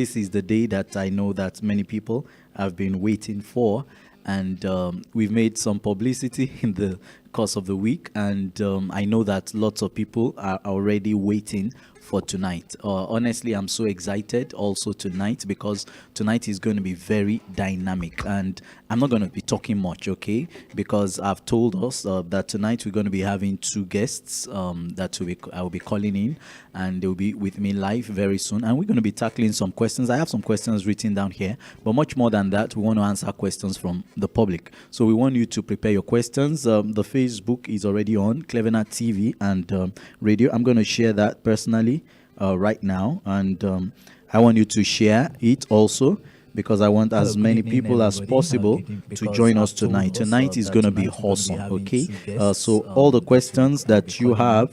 this is the day that I know that many people have been waiting for. And we've made some publicity in the course of the week. And I know that lots of people are already waiting for tonight. Honestly, I'm so excited also tonight, because tonight is going to be very dynamic. And I'm not going to be talking much, okay? Because I've told us that tonight we're going to be having two guests I will be calling in, and they'll be with me live very soon. And we're going to be tackling some questions. I have some questions written down here, but much more than that, we want to answer questions from the public. So we want you to prepare your questions. The Facebook is already on, Clevener TV and radio. I'm going to share that personally right now, and I want you to share it also, because I want as many people as possible to join us tonight. Tonight is going to be awesome, okay? So all the questions that you have.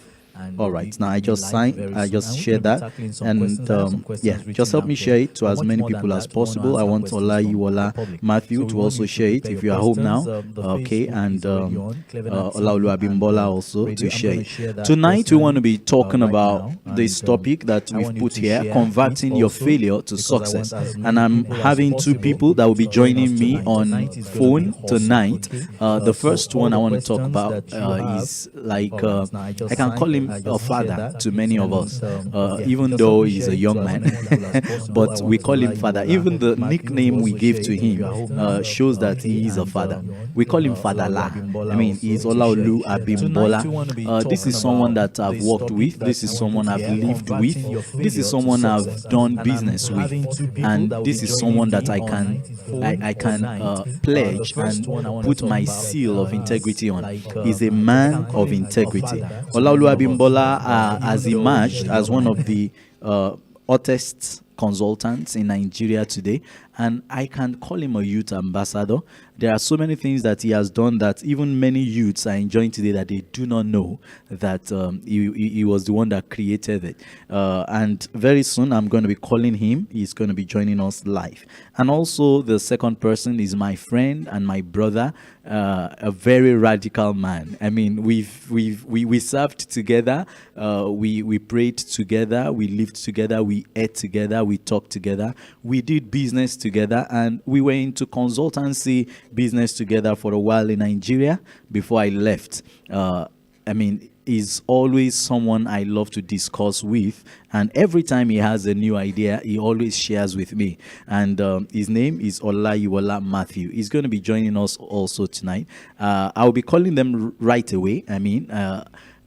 All right, now I just shared that, and yeah, just help me share it to as many people as possible. I want Olayiwola Matthew to also share it if you are home now, okay, and Olaolu Abimbola also to share it. Tonight we want to be talking about this topic that we've put here, converting your failure to success, and I'm having two people that will be joining me on phone tonight. The first one I want to talk about is like I can call him a father to many of us, even though he's a young man, but we call him father. Even the nickname we give to him shows that he is a father. We call him Father La. I mean, he's Olaolu Abimbola. This is someone that I've worked with. This is someone I've lived with. This is someone I've done business with, and this is someone that I can pledge and put my seal of integrity on. He's a man of integrity. Olaolu Abimbola has emerged as one of the hottest consultants in Nigeria today, and I can call him a youth ambassador. There are so many things that he has done that even many youths are enjoying today that they do not know that he was the one that created it. And very soon I'm going to be calling him. He's going to be joining us live. And also the second person is my friend and my brother, a very radical man. I mean, we served together, we prayed together, we lived together, we ate together, we talked together, we did business together, and we were into consultancy business together for a while in Nigeria before I left. I mean, he's always someone I love to discuss with, and every time he has a new idea, he always shares with me. And his name is Olayiwola Matthew. He's going to be joining us also tonight. I'll be calling them right away. I mean,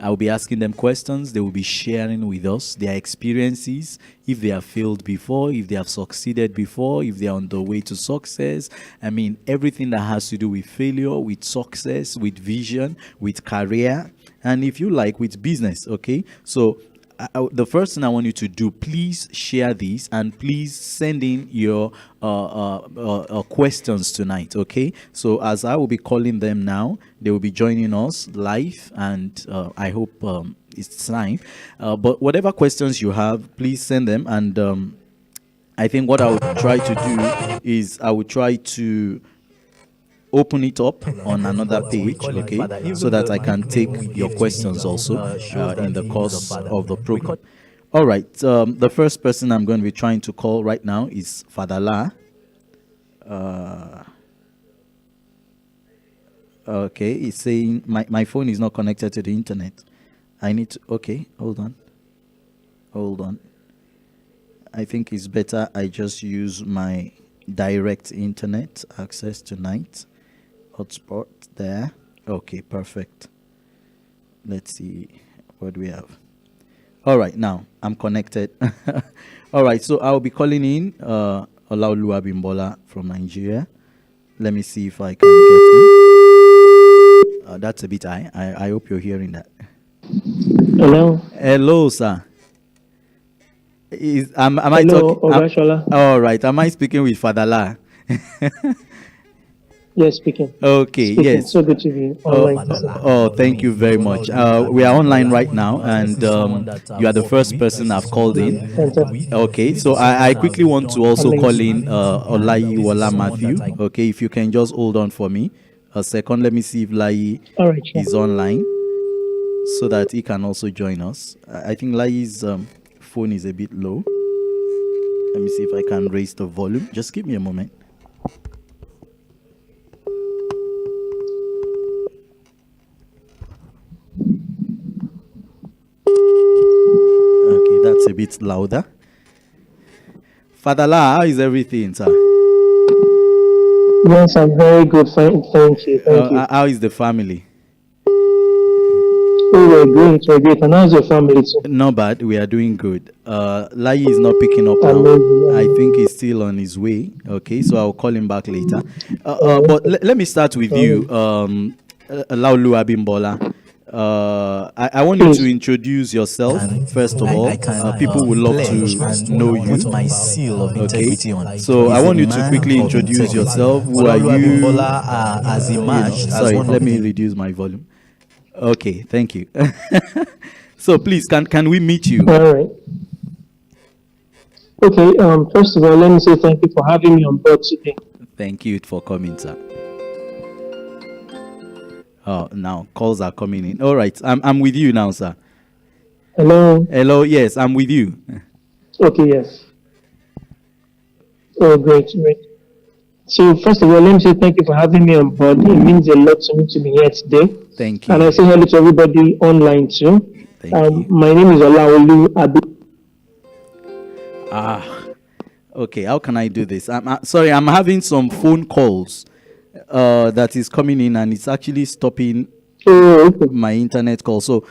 I'll be asking them questions. They will be sharing with us their experiences, if they have failed before, if they have succeeded before, if they are on the way to success. I mean, everything that has to do with failure, with success, with vision, with career, and if you like, with business, okay? So the first thing I want you to do, please share this, and please send in your questions tonight, okay? So as I will be calling them now, they will be joining us live, and I hope it's time. But whatever questions you have, please send them, and I think what I will try to do is I will try to open it up on another page, okay, so that I can take your questions also in the course of the program. All right, the first person I'm going to be trying to call right now is Father La. Okay, it's saying my phone is not connected to the internet. I need to, okay, hold on. I think it's better I just use my direct internet access tonight. Hotspot there. Okay, perfect. Let's see what we have. All right, now I'm connected. All right, so I'll be calling in Olaolu Abimbola from Nigeria. Let me see if I can get him. That's a bit high. I hope you're hearing that. Hello, sir. Am I talking? All right. Am I speaking with Father La? Yes, speaking. Okay, speaking. Yes. So good to be online. Thank you very much. We are online right now, and you are the first person I've called in. Okay, so I quickly want to also call in Olayiwola Matthew. Okay, if you can just hold on for me a second. Let me see if Lai is online so that he can also join us. I think Lai's phone is a bit low. Let me see if I can raise the volume. Just give me a moment. Okay, that's a bit louder. Father La, how is everything, sir? Yes, I'm very good. Thank you. Thank you. How is the family? Oh, we're great. We're great. And how's your family too? Not bad. We are doing good. Lai is not picking up now. Amazing. I think he's still on his way. Okay, so I'll call him back later. Oh, But okay. let me start with you, Laulu Abimbola. I want you to Please. introduce yourself first of all. I can People would love to know you. put my seal of integrity on. So I He's want a you to man quickly of introduce integrity. yourself. Who are you? Ololuwabimbola has emerged as Sorry, one let of me the reduce my volume. Okay, thank you. So please, can we meet you? All right. Okay. First of all, let me say thank you for having me on board today. Thank you for coming, sir. Oh, now calls are coming in. All right, I'm with you now, sir. Hello. Hello, yes, I'm with you. Okay. Yes. Oh, great. Great. So first of all, let me say thank you for having me on board. It means a lot to me to be here today. Thank And I you. say hello to everybody online too. Thank you. My name is Olaolu Abi. Okay, how can I do this? I'm sorry, I'm having some phone calls that is coming in, and it's actually stopping Oh, okay. my internet call. So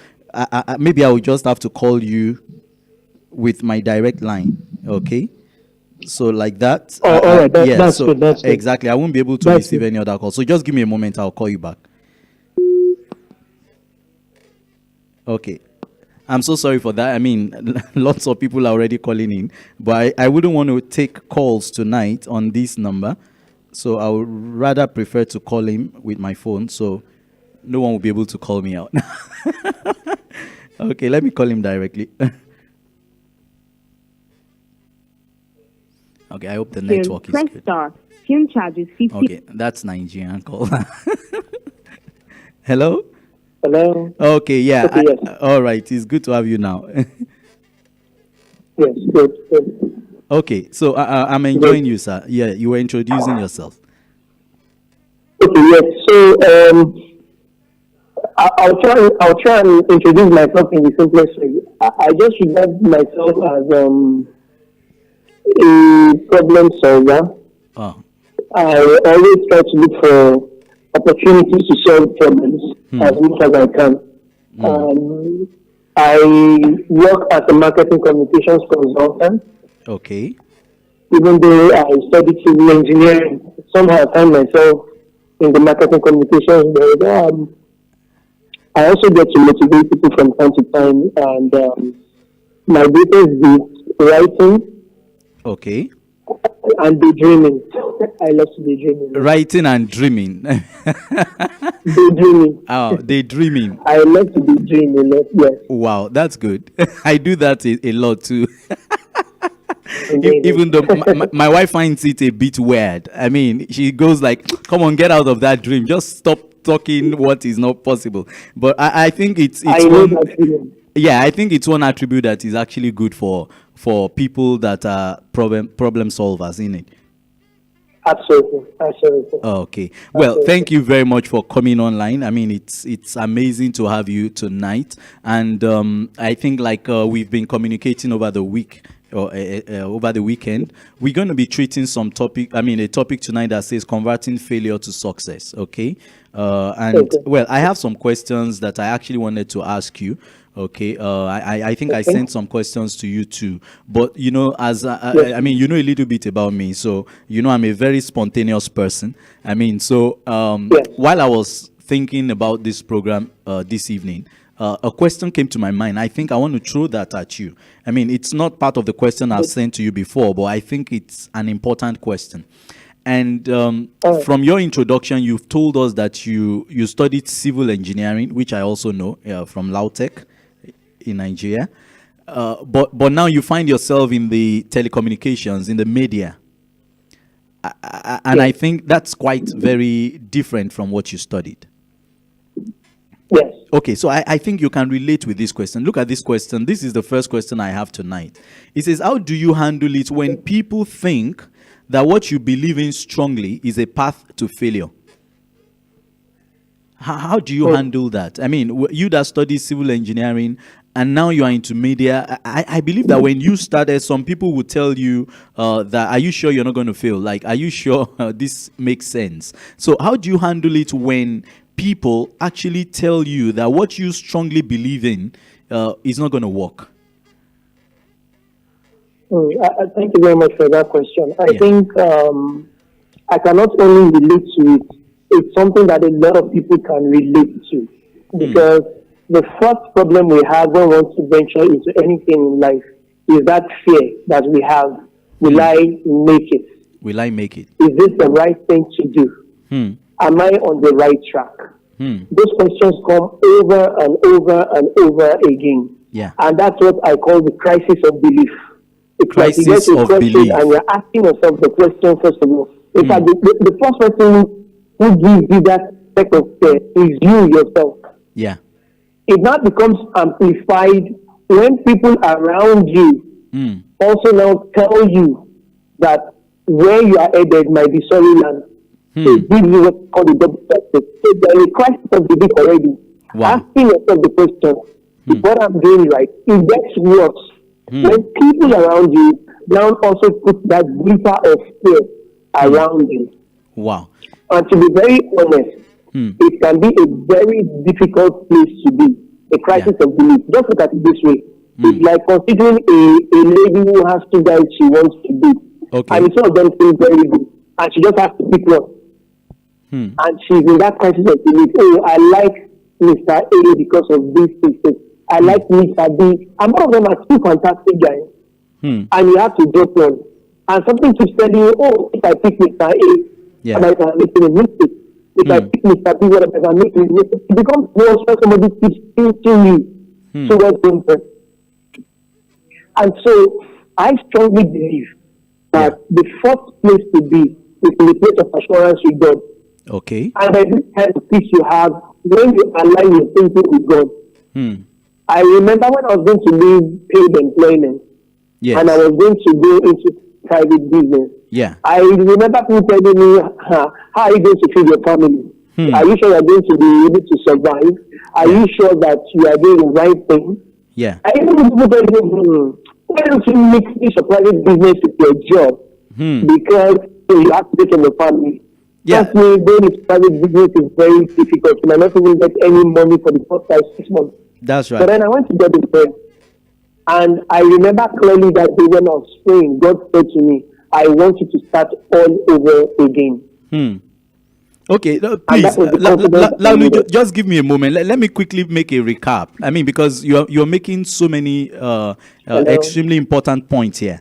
maybe I will just have to call you with my direct line. Okay. So like that. Oh, all right. That's so good. That's good. exactly. I won't be able to That's receive good. any other call. So just give me a moment. I'll call you back. Okay. I'm so sorry for that. I mean, lots of people are already calling in, but I wouldn't want to take calls tonight on this number. So I would rather prefer to call him with my phone, so no one will be able to call me out. Okay, let me call him directly. Okay, I hope the network is Press good. star. Tune charges 50. Okay, that's Nigerian call. Hello? Hello. Okay, yeah. Okay, yes. All right, it's good to have you now. Yes. Good. Good. Okay, so I'm enjoying you, sir. Yeah, you were introducing yourself. Okay. Yes. So I'll try and introduce myself in the simplest way. I just regard myself as a problem solver. Oh, I always try to look for opportunities to solve problems as much as I can. I work as a marketing communications consultant. okay. Even though I studied civil engineering, somehow I find myself in the marketing communications world. I also get to motivate people from time to time, and my greatest gift writing Okay. and daydreaming. I love to daydreaming. Writing and dreaming. Daydreaming. Oh, daydreaming. I love to daydream a lot. Yes. Wow, that's good. I do that a lot too. Amazing. Even though my wife finds it a bit weird. I mean, she goes like, "Come on, get out of that dream. Just stop talking what is not possible." But I think it's I know one. that feeling. Yeah, I think it's one attribute that is actually good for people that are problem solvers in it. Absolutely. Absolutely. Okay. Well, thank you very much for coming online. I mean, it's amazing to have you tonight, and I think like we've been communicating over the week or over the weekend. We're going to be treating a topic tonight that says converting failure to success. Okay. And well, I have some questions that I actually wanted to ask you. Okay, I think I sent some questions to you too. But you know, as I mean, you know a little bit about me, so you know I'm a very spontaneous person. I mean, so while I was thinking about this program this evening, a question came to my mind. I think I want to throw that at you. I mean, it's not part of the question I've sent to you before, but I think it's an important question. And from your introduction, you've told us that you studied civil engineering, which I also know from Lautech in Nigeria. But now you find yourself in the telecommunications, in the media. And I think that's quite very different from what you studied. Yes. Okay, so I think you can relate with this question. Look at this question. This is the first question I have tonight. It says, how do you handle it when people think that what you believe in strongly is a path to failure? How do you handle that? I mean, you that study civil engineering and now you are into media, I believe that when you started, some people would tell you that, are you sure you're not going to fail? Like, are you sure this makes sense? So how do you handle it when people actually tell you that what you strongly believe in is not going to work? Thank you very much for that question. I think I cannot only relate to it, it's something that a lot of people can relate to. Because the first problem we have when we want to venture into anything in life is that fear that we have. Will I make it? Will I make it? Is this the right thing to do? Am I on the right track? Those questions come over and over and over again. Yeah. And that's what I call the crisis of belief. It's Crisis like you get a of question belief. and you're asking yourself the question first of all. In fact, the first person who gives you that type of fear is you yourself. Yeah. It now becomes amplified when people around you also now tell you that where you are headed might be sorry land. So it gives you what's called a double perspective. So there is a crisis of belief already. Wow. Asking yourself the question, is what I'm doing right? It gets worse. When people around you now also put that glitter of fear around you. Wow. And to be very honest, it can be a very difficult place to be, a crisis of belief. Just look at it this way. It's like considering a lady who has two guys she wants to be. Okay. And some of them seem very good. And she just has to pick one. And she's in that crisis of belief. Oh, I like Mr. A because of these things. I like Mr. B. And both of them are two fantastic guys. And you have to drop one. And something keeps telling you, oh, if I pick Mr. A, I might have making a mistake. If I pick Mr. B, what if I'm making a mistake? It becomes worse when somebody keeps thinking you towards them. And so I strongly believe that the first place to be is in the place of assurance with God. Okay. And by this kind of peace you have when you align your thinking with God. I remember when I was going to leave paid employment and I was going to go into private business. Yeah. I remember people telling me, how are you going to feed your family? Are you sure you're going to be able to survive? Are you sure that you are doing the right thing? Yeah. I even people tell me, why don't you mix this private business with your job? Because you have to take care of the family. Yeah. Trust me, going into private business is very difficult. You might not even get any money for the first 5-6 months. That's right. But then I went to God in prayer. And I remember clearly that day when I was praying, God said to me, I want you to start all over again. Okay, please, just give me a moment. Let me quickly make a recap. I mean, because you're making so many extremely important points here.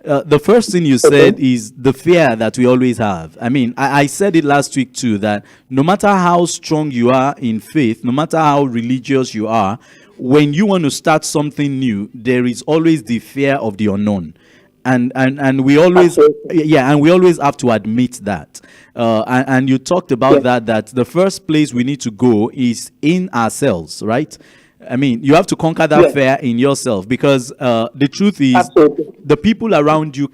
The first thing you said is the fear that we always have. I mean, I said it last week too, that no matter how strong you are in faith, no matter how religious you are, when you want to start something new, there is always the fear of the unknown. And we always and we always have to admit that. And you talked about that the first place we need to go is in ourselves, right? I mean, you have to conquer that fear in yourself, because the truth is the people around you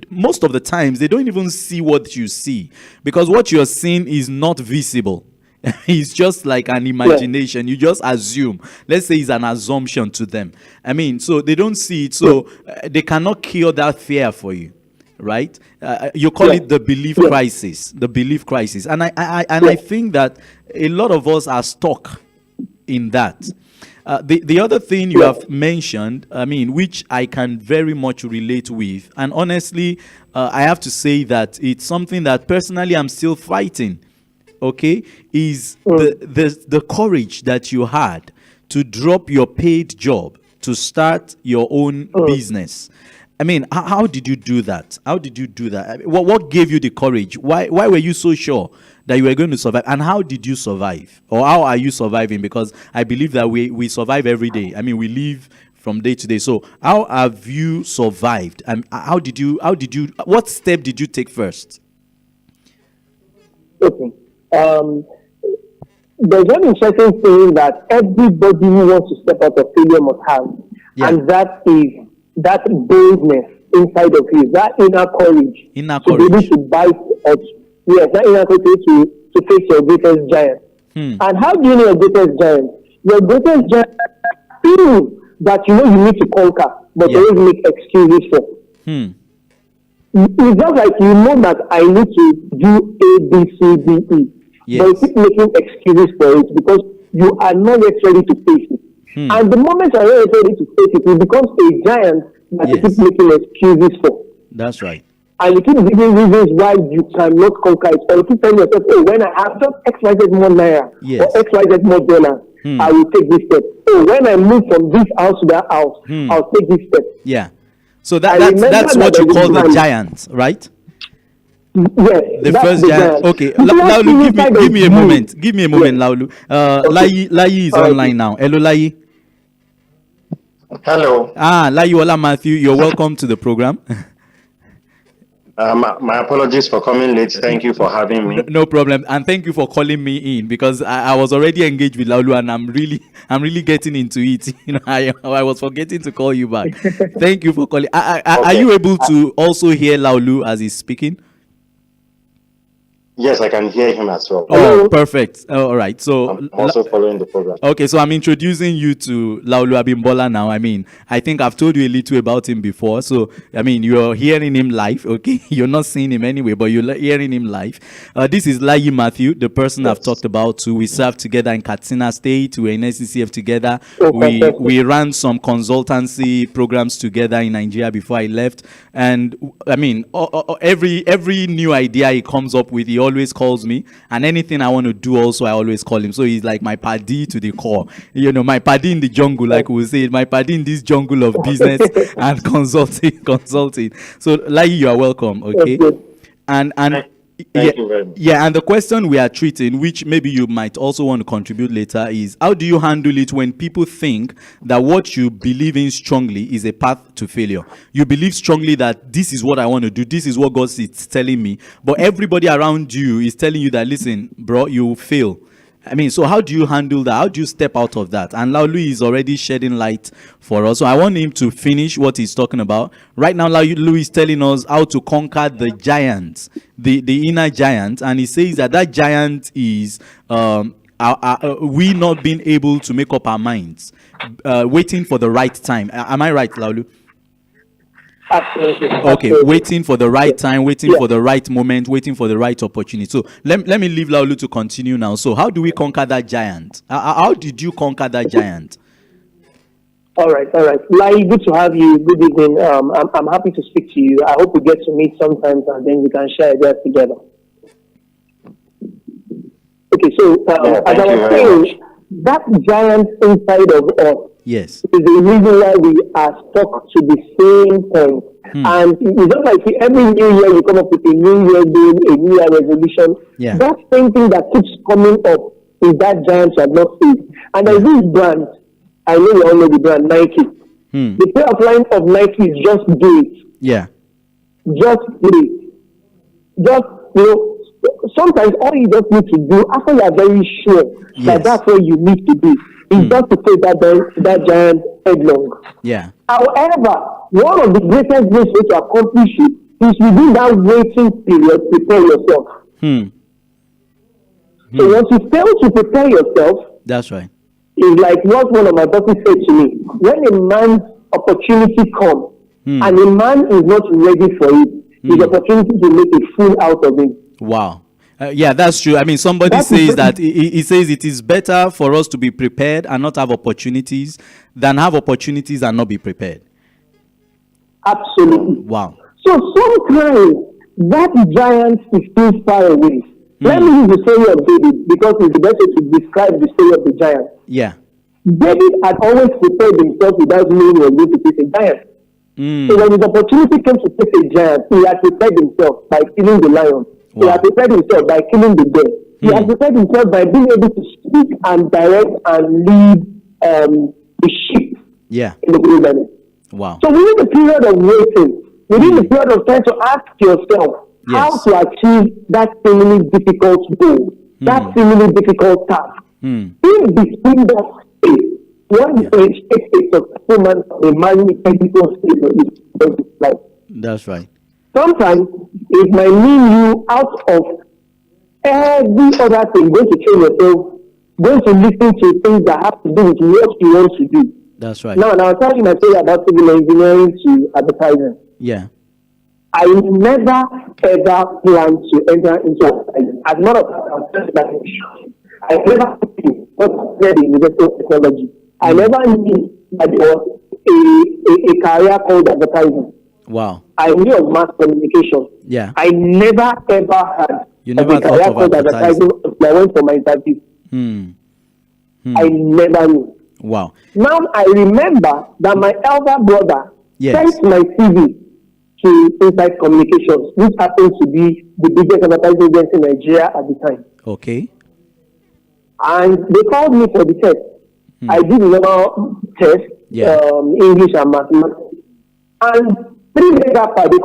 most of the times, they don't even see what you see, because what you're seeing is not visible. It's just like an imagination. You just assume. Let's say it's an assumption to them. I mean, so they don't see it, so they cannot cure that fear for you, right? You call it the belief crisis. The belief crisis, and I think that a lot of us are stuck in that. The other thing you have mentioned, I mean, which I can very much relate with, and honestly, I have to say that it's something that personally I'm still fighting. Okay, is the courage that you had to drop your paid job to start your own business. I mean, how did you do that? How did you do that? I mean, what gave you the courage? Why were you so sure that you were going to survive? And how did you survive? Or how are you surviving? Because I believe that we survive every day. I mean, we live from day to day. So how have you survived? And what step did you take first? Okay. there's one interesting thing that everybody who wants to step out of failure must have, and that is that boldness inside of you, that inner courage, to be able to bite or that inner courage to face your greatest giant. And how do you know your greatest giant? Your greatest giant thing that you know you need to conquer, but you always make excuses for. It's just like you know that I need to do A, B, C, D, E. But you keep making excuses for it because you are not yet ready to face it. And the moment you are not yet ready to face it, it becomes a giant that you keep making excuses for. That's right. And you keep giving reasons why you cannot conquer it. Or you keep telling yourself, oh, when I have just XYZ more naira or XYZ more dollars, I will take this step. Oh, when I move from this house to that house, I'll take this step. Yeah. So that's what you call the giant, right? Yes. The first giant. Okay. Laulu, give me a moment. Give me a moment, Laulu. Lai is online now. Hello, Lai. Hello. Lai Ola Matthew, you're welcome to the program. My apologies for coming late. Thank you for having me. No problem, and thank you for calling me in because I was already engaged with Laulu, and I'm really getting into it. You know, I was forgetting to call you back. Thank you for calling. Are you able to also hear Laulu as he's speaking? Yes, I can hear him as well. Oh, perfect. All right. So I'm also following the program. Okay, so I'm introducing you to Laulu Abimbola now. I mean, I think I've told you a little about him before. So, I mean, you're hearing him live, okay? You're not seeing him anyway, but you're hearing him live. This is Lai Matthew, the person I've talked about too. We served together in Katsina State. We were in SCCF together. We ran some consultancy programs together in Nigeria before I left. And, I mean, every new idea he comes up with, he always calls me, and anything I want to do also I always call him. So he's like my paddy to the core, you know, my paddy in the jungle, like we say, my paddy in this jungle of business and consulting. So Lai, you are welcome. Okay. And Thank you very much. Yeah, and the question we are treating, which maybe you might also want to contribute later, is how do you handle it when people think that what you believe in strongly is a path to failure? You believe strongly that this is what I want to do, this is what God is telling me, but everybody around you is telling you that, listen, bro, you will fail. I mean, so how do you handle that? How do you step out of that? And Laulu is already shedding light for us. So I want him to finish what he's talking about. Right now, Laulu is telling us how to conquer the giant, the inner giant. And he says that giant is we not being able to make up our minds, waiting for the right time. Am I right, Laulu? Absolutely. Okay, waiting for the right time, waiting for the right moment, waiting for the right opportunity. So let me leave Laulu to continue now. So how do we conquer that giant? How did you conquer that giant? All right. Lai, good to have you. Good evening. I'm happy to speak to you. I hope we get to meet sometimes and then we can share ideas together. Okay, so as I was saying, that giant inside of us is the reason why we are stuck to the same point. And it's not like every new year you come up with a new year goal, a new year resolution. That same thing that keeps coming up is that giant you have not seen. And there's this brand, I know you all know the brand, Nike. The payoff line of Nike is just do it. Yeah. Just do it. Just, you know, sometimes all you just need to do after you are very sure that that's where you need to be is just to take that giant headlong. Yeah. However, one of the greatest ways to accomplish it is within that waiting period, prepare yourself. So once you fail to prepare yourself, that's right. It's like what one of my bosses said to me: when a man's opportunity comes and a man is not ready for it, his opportunity to make a fool out of him. Wow. Yeah, that's true. I mean, somebody says that he says it is better for us to be prepared and not have opportunities than have opportunities and not be prepared. Absolutely. Wow. So sometimes that giant is too far away. Let me use the story of David because it's the best way to describe the story of the giant. Yeah. David had always prepared himself without knowing he was going to face a giant. So when his opportunity came to face a giant, he had prepared himself by killing the lion. He had prepared himself by killing the bear. He had prepared himself by being able to speak and direct and lead the sheep in the wilderness. Wow. So within the period of waiting, within the period of time to ask yourself how to achieve that seemingly difficult goal, that seemingly difficult task, In between that space, one differentiates a successful man from a man with technical skills in his life. That's right. Sometimes it might mean you out of every other thing, going to train yourself, going to listen to things that have to do with what you want to do. That's right. Now, I was telling my story about civil engineering to advertising. Yeah. I never ever planned to enter into advertising. As a matter of fact, I was just like, I never knew what was the University of Technology. I never knew that there was a career called advertising. Wow. I knew of mass communication. Yeah. I never ever had You never a thought career of called advertising until I went for my interview. I never knew. Wow. Now I remember that my elder brother Yes. sent my CV to Insight Communications, which happened to be the biggest advertising agency in Nigeria at the time. Okay. And they called me for the test. I did another test, Yeah. English and mathematics. And 3 days after, they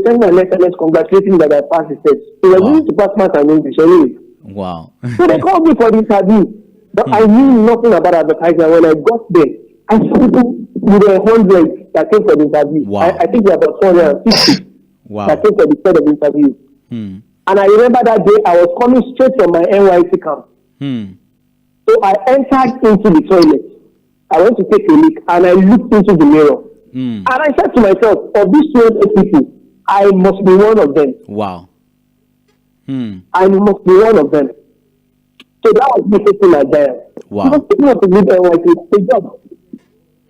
sent me an SMS congratulating me that I passed the test. So I used to pass math and English anyway. Wow. So they called me for the interview. But I knew nothing about advertising. When I got there, I saw people with 100 that came for the interview. Wow. I think there were about 450 Wow. that came for the set of interview. And I remember that day I was coming straight from my NYC camp. So I entered into the toilet. I went to take a leak and I looked into the mirror. And I said to myself, of these 200 people, I must be one of them. Wow. I must be one of them. So that was me facing my giant. Wow. Because people want to leave NYC, it's a job.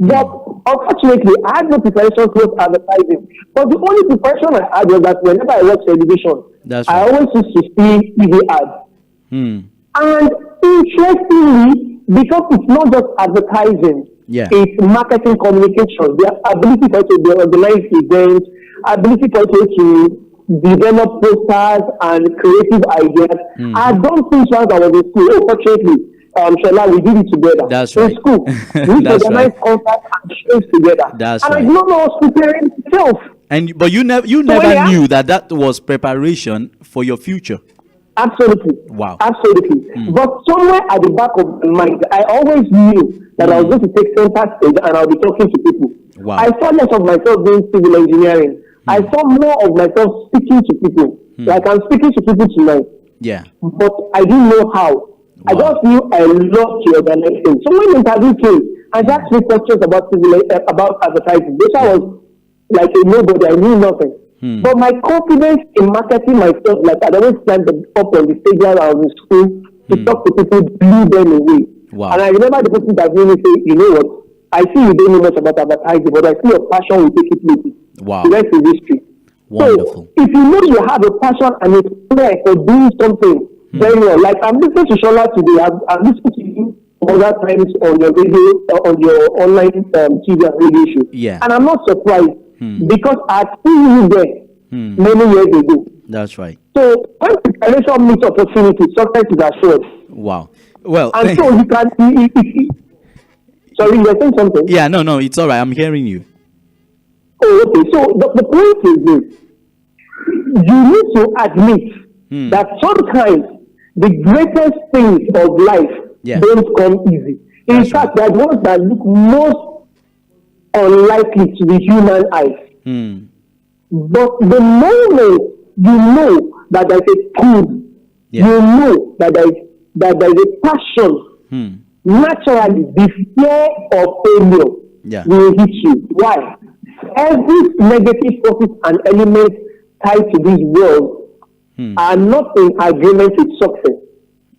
But unfortunately, I had no preparation towards advertising. But the only preparation I had was that whenever I watch television, That's I right. always used to see TV ads. And interestingly, because it's not just advertising, Yeah. it's marketing communication, their ability for it to organize events, ability for it to develop posters and creative ideas. I don't think once I was in school, fortunately, Shola, we did it together. That's in right. school. We That's organized right. concerts and shows together. That's and right. I did not know I was preparing myself. But you never yeah. knew that was preparation for your future. Absolutely. Wow. Absolutely. But somewhere at the back of my mind, I always knew that I was going to take center stage and I'll be talking to people. Wow. I saw less of myself doing civil engineering. I saw more of myself speaking to people. Like I'm speaking to people tonight. Yeah. But I didn't know how. I Wow. just knew I loved to organize things. So when the interview came, I asked me questions about about advertising. This was like a nobody. I knew nothing. But my confidence in marketing myself, like I always stand up on the stage while I was in school to talk to people, blew them away. Wow. And I remember the person that made me say, you know what? I see you don't know much about advertising, but I see your passion will take you places. Wow. The rest is history. Wonderful. So if you know you have a passion and a flair for doing something very well, like I'm listening to Shola today, I'm listening to you other times on your radio, on your online TV and radio show. Yeah. And I'm not surprised because I've seen you there many years ago. That's right. So when preparation meets opportunity, success is assured. Wow. Well, And so you can. Sorry, you were saying something? yeah, no, it's all right. I'm hearing you. Oh, okay. So the point is this. You need to admit that sometimes the greatest things of life don't come easy. In That's fact, there are ones that look most unlikely to the human eyes. But the moment you know that there's a tool, you know that there's a passion, naturally the fear of failure will hit you. Why? Every negative forces and elements tied to this world are not in agreement with success.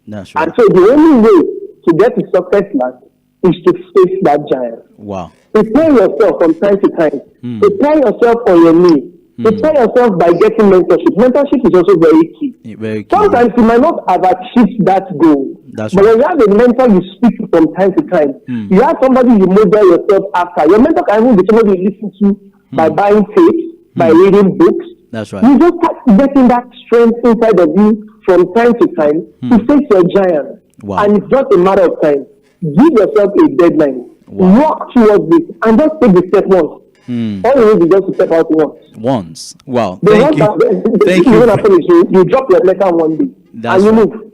That's right. And so the only way to get to success land is to face that giant. Wow. Prepare yourself from time to time. Prepare yourself on your knees. Prepare yourself by getting mentorship. Mentorship is also very key. Very key. Sometimes you might not have achieved that goal. That's but right. when you have a mentor you speak to from time to time, you have somebody you model yourself after. Your mentor can even be somebody you listen to by buying tapes, by reading books. That's right. You just start getting that strength inside of you from time to time to face your giant. Wow. And it's just a matter of time. Give yourself a deadline. Wow. Work towards this and just take the step once. All you need is just to step out once. Wow. The Thank you. The Thank thing you. happen is you drop your letter one day That's and you right. move.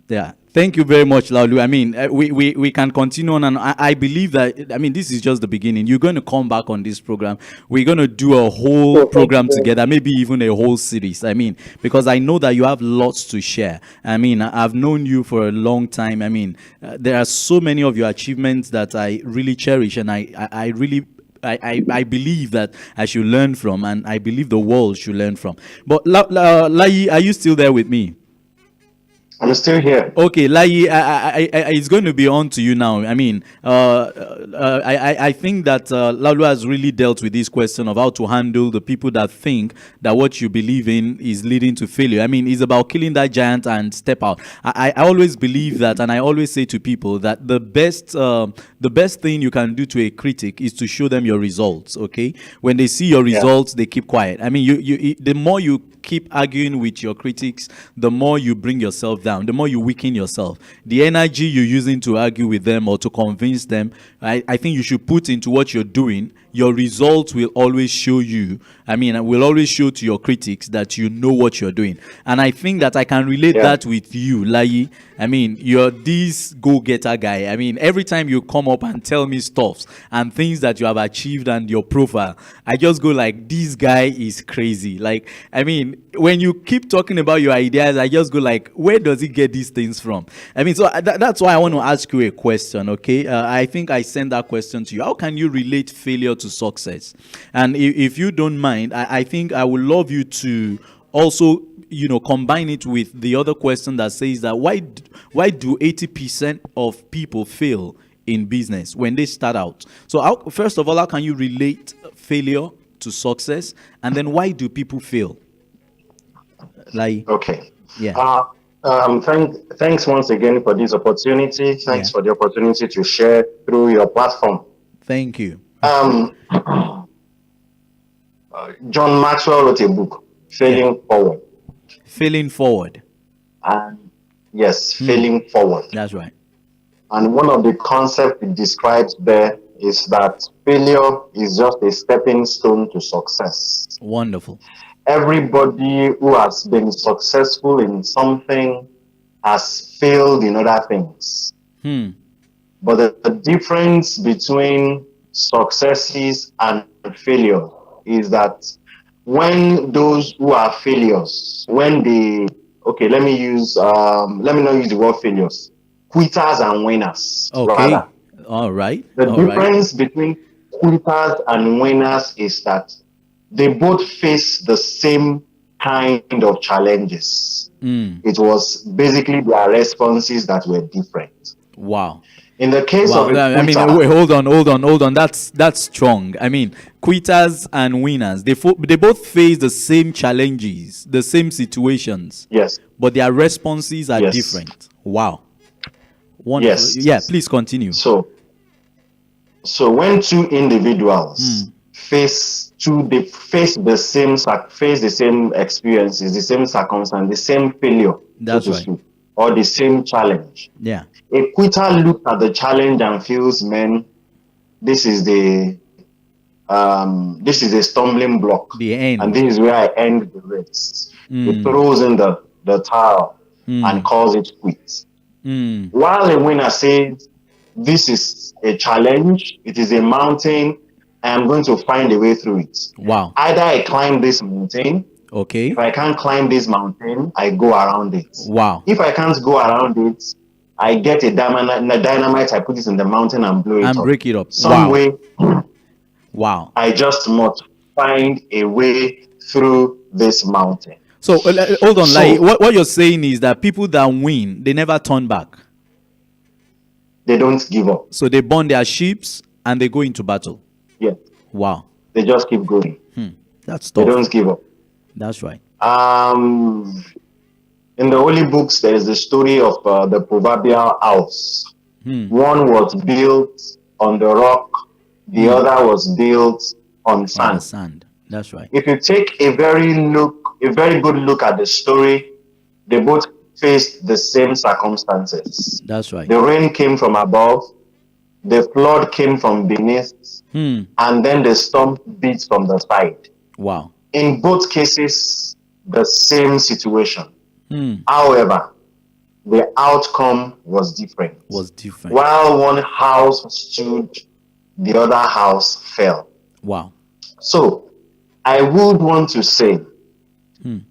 Yeah. Thank you very much, Laulu. I mean, we can continue on, and I believe that, I mean, this is just the beginning. You're going to come back on this program. We're going to do a whole So thank you program very together, maybe even a whole series. I mean, because I know that you have lots to share. I mean, I've known you for a long time. I mean, there are so many of your achievements that I really cherish, and I really I believe that I should learn from, and I believe the world should learn from. But Lai, are you still there with me? I'm still here. Okay, Lai, it's going to be on to you now. I mean, I think that Lalu has really dealt with this question of how to handle the people that think that what you believe in is leading to failure. I mean, it's about killing that giant and step out. I always believe that, and I always say to people that the best thing you can do to a critic is to show them your results. Okay, when they see your results, they keep quiet. I mean, you the more you keep arguing with your critics, the more you bring yourself down, the more you weaken yourself. The energy you're using to argue with them or to convince them, I think you should put into what you're doing. Your results will always show you, I mean, will always show to your critics that you know what you're doing. And I think that I can relate that with you, Lai. I mean, you're this go-getter guy. I mean, every time you come up and tell me stuffs and things that you have achieved and your profile, I just go like, this guy is crazy. Like, I mean, when you keep talking about your ideas, I just go like, where does he get these things from? I mean, so that's why I want to ask you a question, okay? I think I sent that question to you. How can you relate failure to success? And if you don't mind, I think I would love you to also, you know, combine it with the other question that says that why do 80% of people fail in business when they start out? So first of all, how can you relate failure to success? And then why do people fail? Like, Okay. yeah. Thanks once again for this opportunity. Thanks for the opportunity to share through your platform. Thank you. John Maxwell wrote a book, Failing Forward. Failing Forward. And yes, Failing Forward. That's right. And one of the concepts it describes there is that failure is just a stepping stone to success. Wonderful. Everybody who has been successful in something has failed in other things. But the difference between successes and failure is that when those who are failures, when they, okay, let me not use the word failures, quitters and winners. Okay. Rather. All right. The difference between quitters and winners is that they both face the same kind of challenges. It was basically their responses that were different. Wow. In the case of a quitter, I mean, wait, hold on. That's strong. I mean, quitters and winners, they both face the same challenges, the same situations. Yes. But their responses are different. Wow. Wonderful. Yes. Yeah, please continue. So when two individuals face the same experiences, the same circumstance, the same failure, that's so to right, speak, or the same challenge. Yeah. A quitter looks at the challenge and feels, man, this is a stumbling block. The end. And this is where I end the race. He throws in the towel and calls it quits. While a winner says, this is a challenge, it is a mountain, I am going to find a way through it. Wow. Either I climb this mountain. Okay. If I can't climb this mountain, I go around it. Wow. If I can't go around it, I get a dynamite, I put it in the mountain and blow it up. And break it up. Some way. Wow. I just must find a way through this mountain. So hold on, like what you're saying is that people that win, they never turn back. They don't give up. So they burn their ships and they go into battle. Yes. Wow. They just keep going. That's tough. They don't give up. That's right. In the holy books, there is the story of the proverbial house. One was built on the rock, the other was built on sand. On sand. That's right. If you take a very good look at the story, they both faced the same circumstances. That's right. The rain came from above, the flood came from beneath, and then the storm beat from the side. Wow. In both cases, the same situation. However, the outcome was different. Was different. While one house stood, the other house fell. Wow. So I would want to say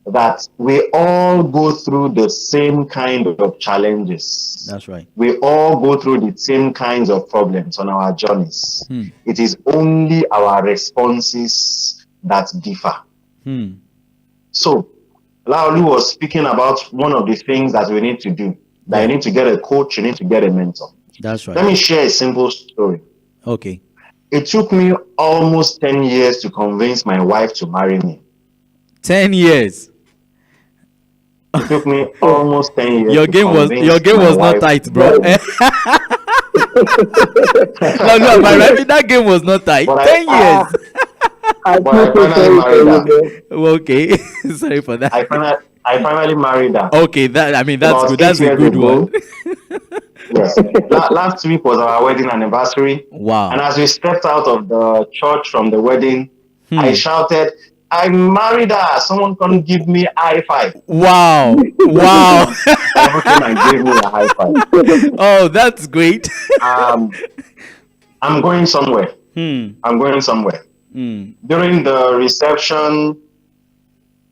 that we all go through the same kind of challenges. That's right. We all go through the same kinds of problems on our journeys. It is only our responses that differ. So Laolu was speaking about one of the things that we need to do. That you need to get a coach, you need to get a mentor. That's right. Let me share a simple story. Okay. It took me almost 10 years to convince my wife to marry me. 10 years. It took me almost 10 years. Your game was not tight, bro. No, my right, that game was not tight. 10 years. I finally married her. Okay. Sorry for that. I finally married her. Okay, that's good. That's a good one. Yes. Last week was our wedding anniversary. Wow. And as we stepped out of the church from the wedding, I shouted, I married her. Someone come give me a high five. Wow. Wow. Someone came and gave me a high five. Oh, that's great. I'm going somewhere. I'm going somewhere. During the reception,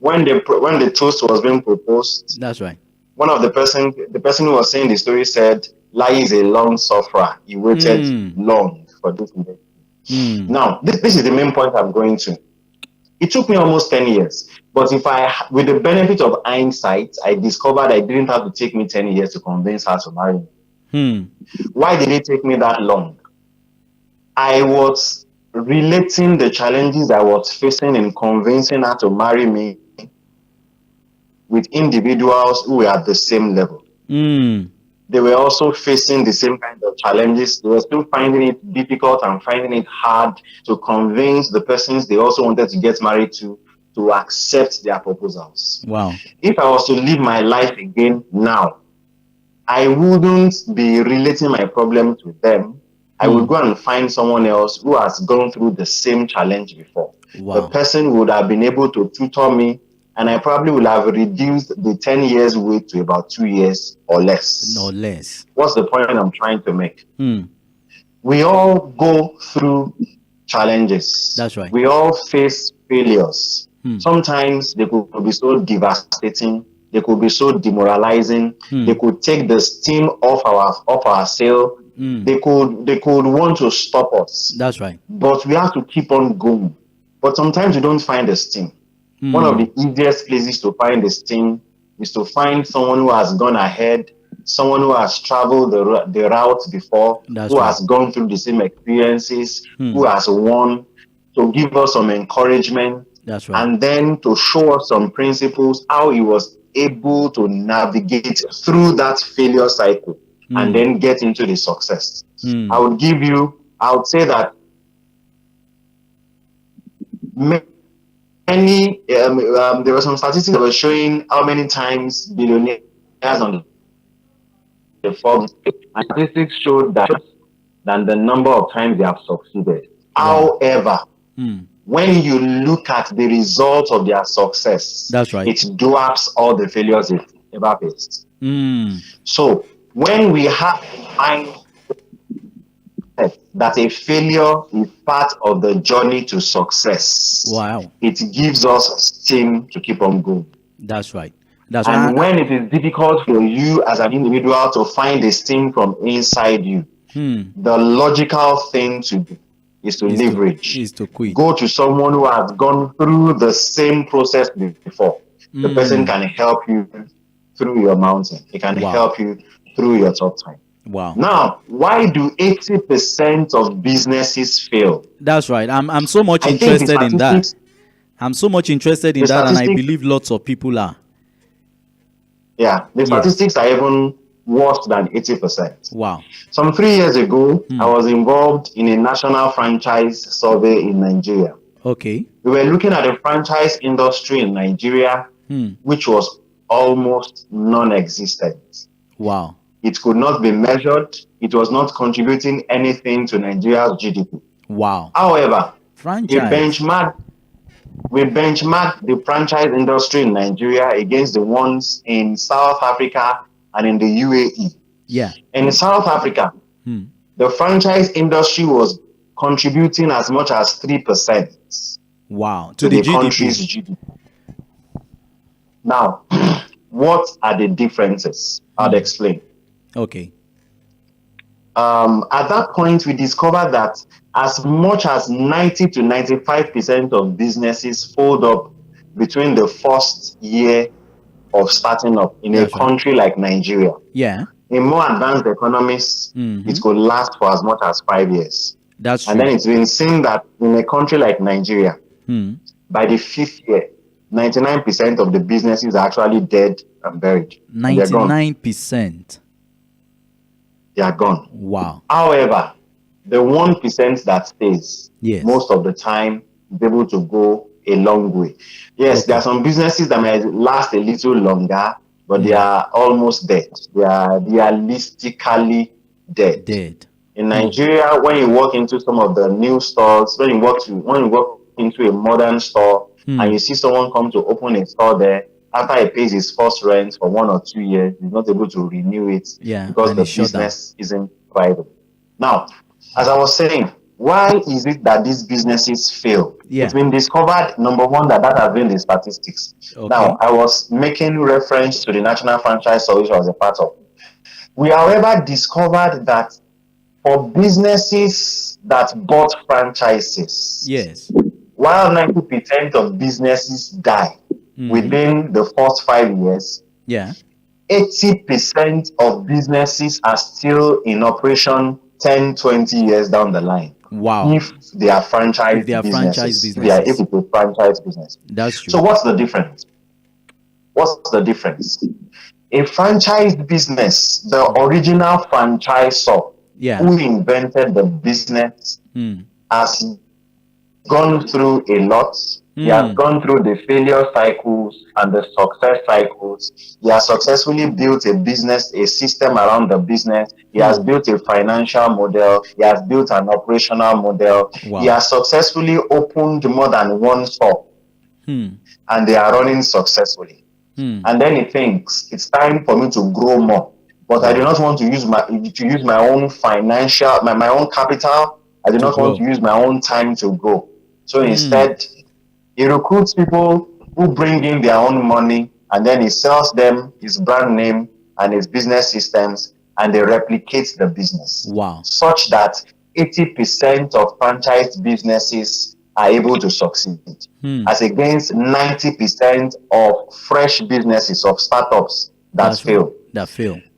when the toast was being proposed, that's right. One of the person who was saying the story said, Lai is a long sufferer. He waited long for this event. Now, this is the main point I'm going to. It took me almost 10 years. But with the benefit of hindsight, I discovered it didn't have to take me 10 years to convince her to marry me. Why did it take me that long? I was relating the challenges I was facing in convincing her to marry me with individuals who were at the same level. They were also facing the same kind of challenges. They were still finding it difficult and finding it hard to convince the persons they also wanted to get married to accept their proposals. Wow. If I was to live my life again now, I wouldn't be relating my problems with them. I would go and find someone else who has gone through the same challenge before. Wow. The person would have been able to tutor me, and I probably would have reduced the 10 years wait to about 2 years or less. No less. What's the point I'm trying to make? We all go through challenges. That's right. We all face failures. Sometimes they could be so devastating. They could be so demoralizing. They could take the steam off our sail. They could want to stop us. That's right. But we have to keep on going. But sometimes we don't find the steam. One of the easiest places to find the steam is to find someone who has gone ahead, someone who has traveled the route before, who has gone through the same experiences, who has won, to give us some encouragement. That's right. And then to show us some principles, how he was able to navigate through that failure cycle and then get into the success. I would say that there were some statistics that were showing how many times billionaires on the Forbes, and statistics showed that than the number of times they have succeeded. However, when you look at the results of their success, that's right, it dwarfs all the failures they've ever faced. So when we have to find that a failure is part of the journey to success, it gives us steam to keep on going. That's right. And when it is difficult for you as an individual to find the steam from inside you, the logical thing to do is to leverage. Is to quit. Go to someone who has gone through the same process before. The person can help you through your mountain. It can help you through your tough time. Wow. Now, why do 80% of businesses fail? That's right. I'm so much interested in that. I'm so much interested in that, and I believe lots of people are. Yeah, the statistics are even worse than 80%. Wow. Some 3 years ago, I was involved in a national franchise survey in Nigeria. Okay. We were looking at the franchise industry in Nigeria, which was almost non-existent. Wow. It could not be measured. It was not contributing anything to Nigeria's GDP. Wow. However, franchise. we benchmarked the franchise industry in Nigeria against the ones in South Africa and in the UAE. Yeah. In South Africa, the franchise industry was contributing as much as 3% Wow. to the the GDP. country's GDP. Now, what are the differences? I'll explain. Okay. At that point, we discovered that as much as 90 to 95% of businesses fold up between the first year of starting up in That's a right. country like Nigeria. Yeah. In more advanced economies, it could last for as much as 5 years. That's true. And then it's been seen that in a country like Nigeria, by the 5th year, 99% of the businesses are actually dead and buried. 99%. They are gone. Wow. However, the 1% that stays, Yes. most of the time, is able to go a long way. Yes, there are some businesses that may last a little longer, but they are almost dead. They are realistically dead. In Nigeria, when you walk into some of the new stores, when you walk into a modern store and you see someone come to open a store there, after he pays his first rent for 1 or 2 years, he's not able to renew it because the business isn't thriving. Now, as I was saying, why is it that these businesses fail? Yeah. It's been discovered, number one, that has been the statistics. Okay. Now, I was making reference to the National Franchise Survey, which I was a part of. We, however, discovered that for businesses that bought franchises, yes, while 90% of businesses die within the first 5 years, yeah, 80% of businesses are still in operation 10, 20 years down the line. Wow. If they are franchise businesses. If it's a franchise business. That's true. So what's the difference? What's the difference? A franchise business, the original franchisor who invented the business has gone through a lot. He has gone through the failure cycles and the success cycles. He has successfully built a business, a system around the business. He has built a financial model. He has built an operational model. Wow. He has successfully opened more than one store. And they are running successfully. And then he thinks it's time for me to grow more. But I do not want to use my own financial, my own capital. I do not want to use my own time to grow. So instead, he recruits people who bring in their own money, and then he sells them his brand name and his business systems, and they replicate the business. Wow. Such that 80% of franchise businesses are able to succeed, as against 90% of fresh businesses, of startups that fail.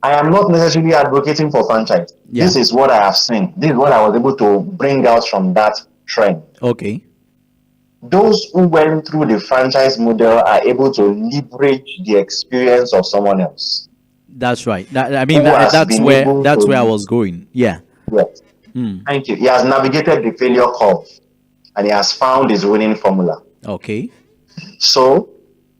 I am not necessarily advocating for franchise. Yeah. This is what I have seen. This is what I was able to bring out from that trend. Okay. Those who went through the franchise model are able to leverage the experience of someone else. That's right. That's where I was going. Yeah. Yes. Thank you. He has navigated the failure curve and he has found his winning formula. Okay. So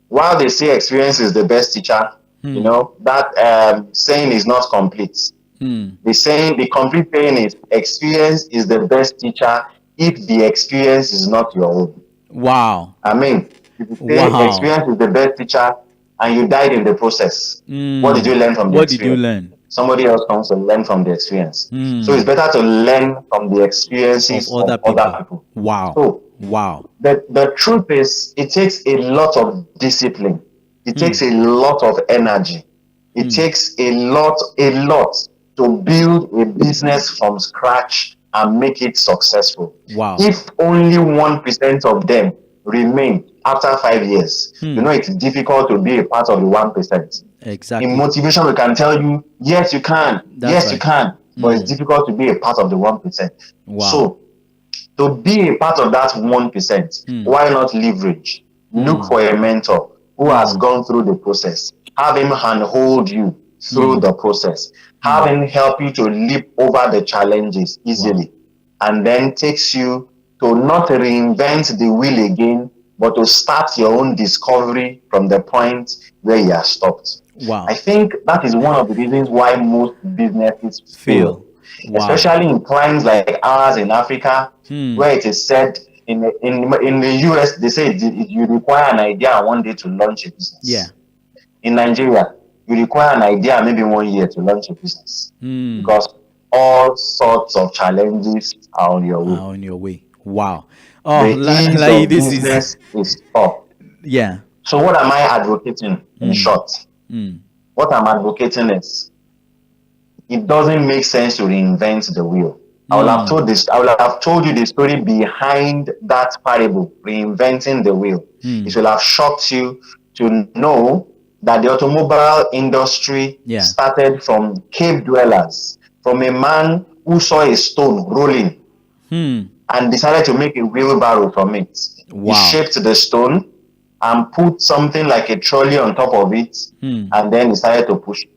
while they say experience is the best teacher, you know, that saying is not complete. The complete saying is experience is the best teacher if the experience is not your own. Wow. I mean, if you say experience is the best teacher and you died in the process, what did you learn from the experience? What did you learn? Somebody else comes to learn from the experience. So it's better to learn from the experiences of other people. Wow. So, the truth is, it takes a lot of discipline. It takes a lot of energy. It takes a lot to build a business from scratch and make it successful. Wow. If only 1% of them remain after 5 years, you know, it's difficult to be a part of the 1%. Exactly. In motivation, we can tell you, yes, you can. You can. But it's difficult to be a part of the 1%. Wow. So, to be a part of that 1%, why not leverage? Look for a mentor who has gone through the process. Have him handhold you through the process. Have him help you to leap over the challenges easily. And then takes you to not reinvent the wheel again, but to start your own discovery from the point where you are stopped. Wow. I think that is one of the reasons why most businesses fail. Especially in climes like ours in Africa, where it is said in the US, they say you require an idea and one day to launch a business. Yeah. In Nigeria, you require an idea, maybe 1 year to launch a business, because all sorts of challenges are on your way. On your way. Wow. Oh, The ease like of this is business is tough. yeah. So what am I advocating in short? What I'm advocating is it doesn't make sense to reinvent the wheel. I will have told you the story behind that parable, reinventing the wheel. It will have shocked you to know that the automobile industry started from cave dwellers, from a man who saw a stone rolling and decided to make a wheelbarrow from it. Wow. He shaped the stone and put something like a trolley on top of it, and then he started to push it.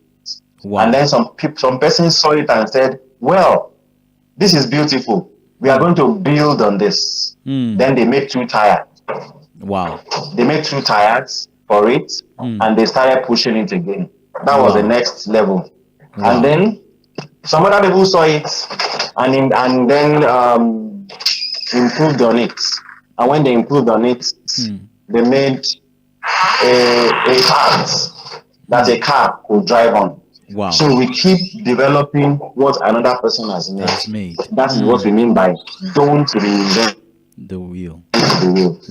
Wow. And then some persons saw it and said, well, this is beautiful. We are going to build on this. Then they made 2 tires. Wow. They made 2 tires for it, and they started pushing it again. That was the next level. And then some other people saw it and then improved on it. And when they improved on it, they made a cart that a car could drive on. Wow. So we keep developing what another person has made. That is what we mean by don't reinvent the wheel.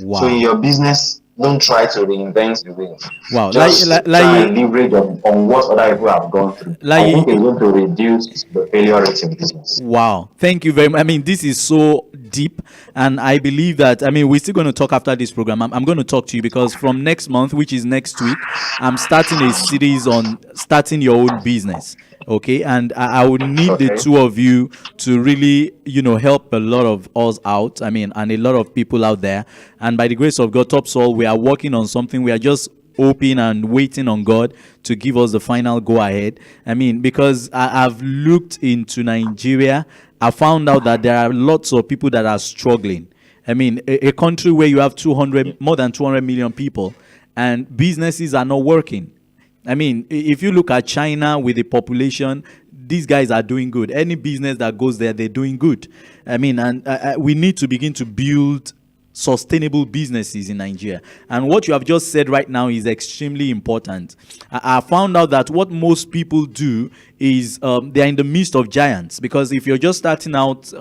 Wow. So in your business, don't try to reinvent the wheel. Wow. Just try and leverage on what other people have gone through. I think it's going to reduce the failure rate in business. Wow. Thank you very much. I mean, this is so deep, and I believe that, I mean, we're still going to talk after this program. I'm going to talk to you because from next month, which is next week, I'm starting a series on starting your own business. Okay, and I would need the two of you to really, help a lot of us out. I mean, and a lot of people out there. And by the grace of God, Topsol, we are working on something. We are just hoping and waiting on God to give us the final go ahead. I mean, because I've looked into Nigeria, I found out that there are lots of people that are struggling. I mean, a country where you have more than 200 million people, and businesses are not working. I mean, if you look at China with the population, these guys are doing good. Any business that goes there, they're doing good. I mean, and we need to begin to build sustainable businesses in Nigeria. And what you have just said right now is extremely important. I found out that what most people do is they're in the midst of giants, because if you're just starting out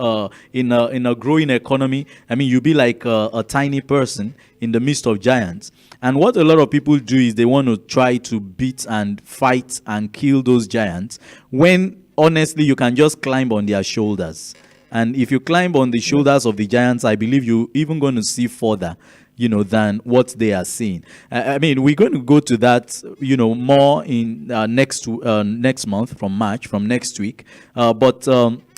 in a growing economy, I mean, you'll be like a tiny person in the midst of giants. And what a lot of people do is they want to try to beat and fight and kill those giants, when honestly you can just climb on their shoulders. And if you climb on the shoulders of the giants, I believe you're even going to see further, than what they are seeing. I mean, we're going to go to that, more in next month, from next week. But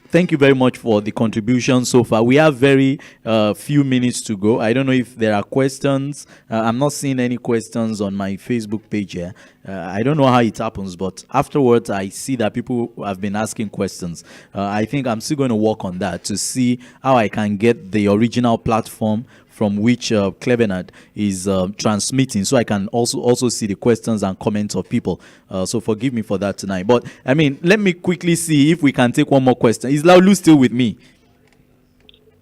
thank you very much for the contribution so far. We have very few minutes to go. I don't know if there are questions. I'm not seeing any questions on my Facebook page here. I don't know how it happens, but afterwards I see that people have been asking questions. I think I'm still going to work on that to see how I can get the original platform from which Clevenard is transmitting, so I can also see the questions and comments of people. So forgive me for that tonight. But I mean, let me quickly see if we can take one more question. Is Laulu still with me?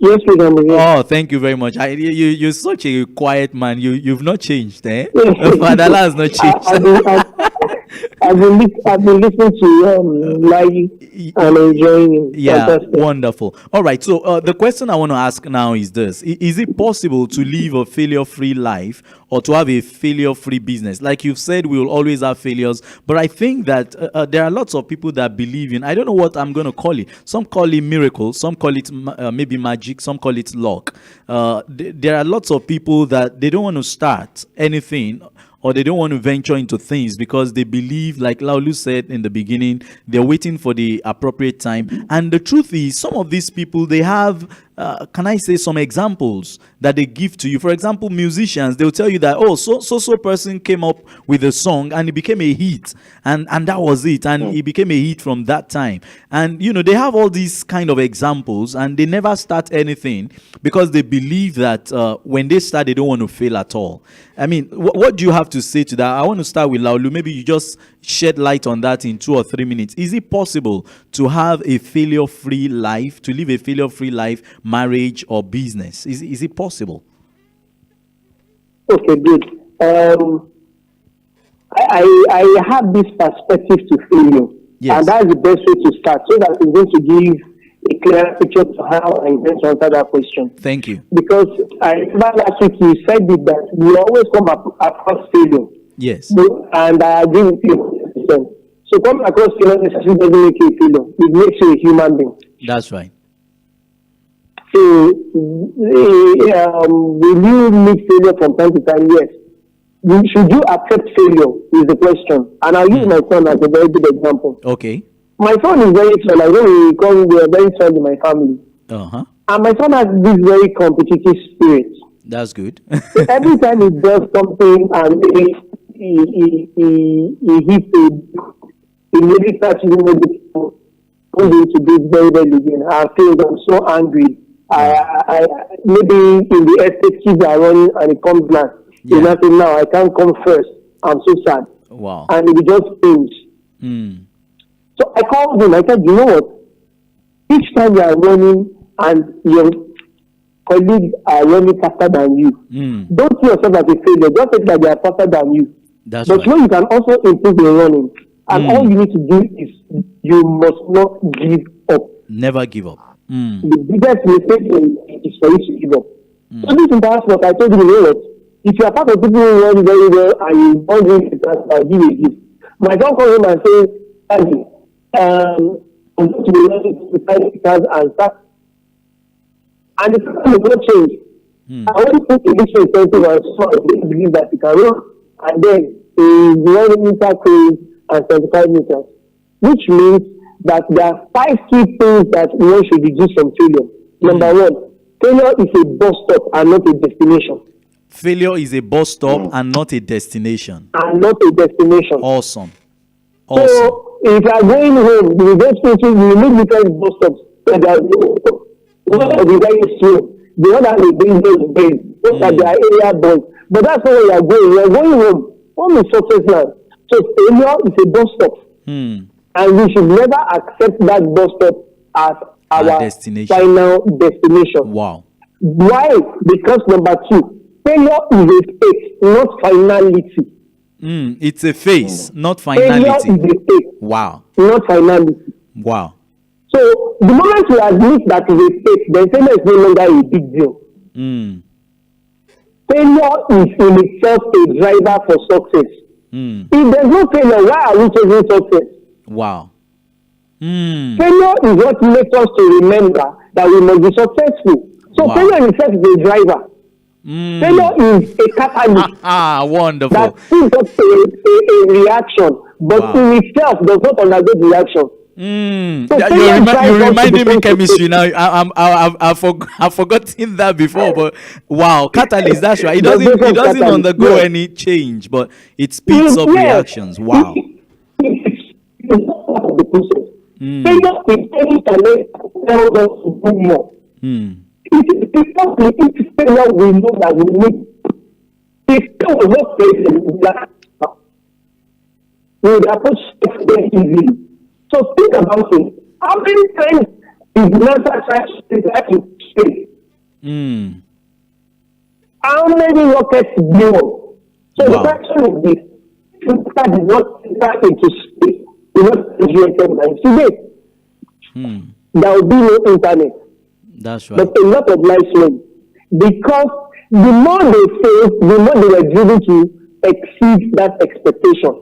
Yes, please, I'm here. Oh, thank you very much. You're such a quiet man. You've not changed, eh? Fadala has not changed. I've been listening to live and enjoying it. Yeah, Fantastic. wonderful. All right, so the question I want to ask now is this. Is it possible to live a failure-free life or to have a failure-free business? Like you've said, we will always have failures, but I think that there are lots of people that believe in, I don't know what I'm going to call it. Some call it miracles, some call it maybe magic, some call it luck. There are lots of people that they don't want to start anything, or they don't want to venture into things because they believe, like Laulu said in the beginning, they're waiting for the appropriate time. And the truth is, some of these people, they have, can I say, some examples that they give to you. For example, musicians, they'll tell you that, oh, so person came up with a song and it became a hit. And that was it. And it became a hit from that time. And, they have all these kind of examples, and they never start anything because they believe that when they start, they don't want to fail at all. I mean, what do you have to say to that? I want to start with Laulu. Maybe you just shed light on that in 2 or 3 minutes. Is it possible to have a failure-free life, to live a failure-free life, marriage or business? Is it possible? Okay, good. I have this perspective to failure. Yes. And that's the best way to start so that it's going to give a clear picture to how I intend to answer that question. Thank you. Because I remember last week you said it that we always come across failure. Yes. And I agree with you. So coming across failure necessarily doesn't make you a failure. It makes you a human being. That's right. So, will you meet failure from time to time? Yes. Should you accept failure is the question. And I'll use my son as a very good example. Okay. My son is very tall. I know we are very tall in my family. Uh-huh. And my son has this very competitive spirit. That's good. So every time he does something and he hits he maybe starts using the going to do very well again. I feel I'm so angry. I maybe in the estate kids are running and it comes last. Yeah. Nothing now. I can't come first. I'm so sad. Wow. And it just pains. So I called him. I said, you know what? Each time you are running and your colleagues are running faster than you, don't see yourself as a failure. Just say that they are faster than you. That's but right. you know you can also improve your running. And all you need to do is you must not give up. Never give up. The biggest mistake is for you to give up. So this in passport, I told you, you know what? If you are part of people who run very well and you don't do it, I'll give you a gift. My son calls him and says, Daddy, I'm going to be running to 5 cars and start. And the system will not change. I only put a little incentive and so I believe that he can run. And then he's running meter cruise and 75 meters. Which means that there are 5 key things that one should reduce from failure. Number 1, failure is a bus stop and not a destination. Failure is a bus stop and not a destination. And not a destination. Awesome. So if you are going home, you go to you meet different bus stops. One will be very slow. The other will be those days. Those are their area boys. But that's not where you are going. You are going home. Home is success land. So failure is a bus stop. And we should never accept that bus stop as our destination. Final destination. Wow. Why? Because number 2, failure is a state, not finality. It's a phase, not Failure finality. is a state, Wow. not finality. Wow. So the moment you admit that is a state, then failure is no longer a big deal. Failure is in itself a driver for success. If there's no failure, why are we chasing success? Wow. Failure is what makes us to remember that we must be successful. So Wow. failure in itself is a driver. Failure is a catalyst Wonderful. that gives us a reaction, but Wow. in itself does not undergo the reaction. So failure drives us You're to reminding me become chemistry now. I've forgotten that before, but wow, catalyst. That's right. It doesn't catalyst, undergo yes. any change, but it speeds up reactions. Wow. It's not part of the process. Failure is any challenge that tells us to do more. If failure, we know that we need. If there was no failure, we would approach it very easily. So think about it. How many times is NASA trying to space? How many rockets blew up? So the question is this: if NASA did not enter into space, we not graduated today, there will be no internet. That's right. But a lot of lives went because the more they failed, the more they were driven to exceed that expectation.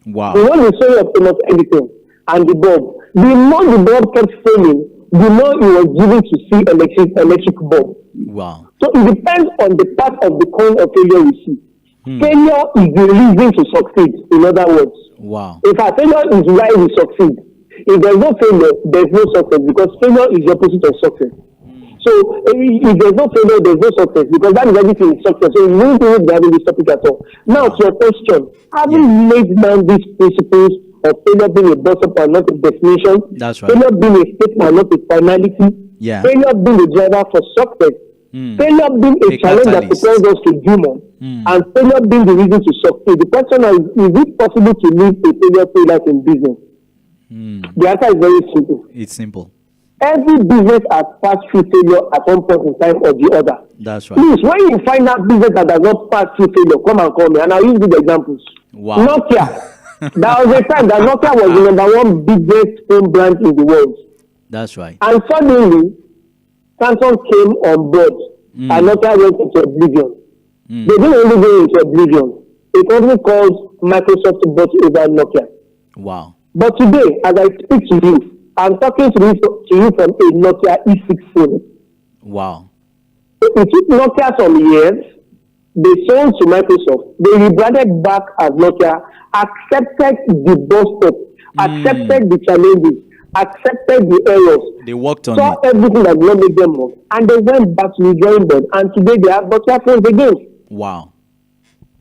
Wow. The more the story of Thomas Edison and the bulb, the more the bulb kept failing, the more he was driven to see electric bulb. Wow. So it depends on the part of the coin of failure we see. Failure is the reason to succeed, in other words. Wow. If our failure is why we succeed, if there's no failure, there's no success because failure is the opposite of success. So if there's no failure, there's no success because that is everything is success. So we won't be having this topic at all. Now to your question, having laid down these principles of failure being a bus stop and not a destination, That's right. failure being a statement and not a finality, failure being a driver for success, failure being a challenge that propels us to do more, and failure being the reason to succeed. The question is it possible to live a failure-free life in business? The answer is very simple. It's simple. Every business has passed through failure at one point in time or the other. That's right. Please, when you find out business that does not pass through failure, come and call me, and I'll use good examples. Wow. Nokia. There was a time that Nokia was the number one biggest phone brand in the world. That's right. And suddenly, Samsung came on board, and Nokia went into oblivion. They didn't only go into oblivion. A company called Microsoft bought over Nokia. Wow. But today, as I speak to you, I'm talking to you from a Nokia E6 phone. Wow. It took Nokia some years. They sold to Microsoft. They rebranded back as Nokia, accepted the bust-up, accepted the challenges, accepted the errors. They worked on saw it. everything that did not make them work. And they went back to the drawing board. And today they have Nokia phones again. Wow.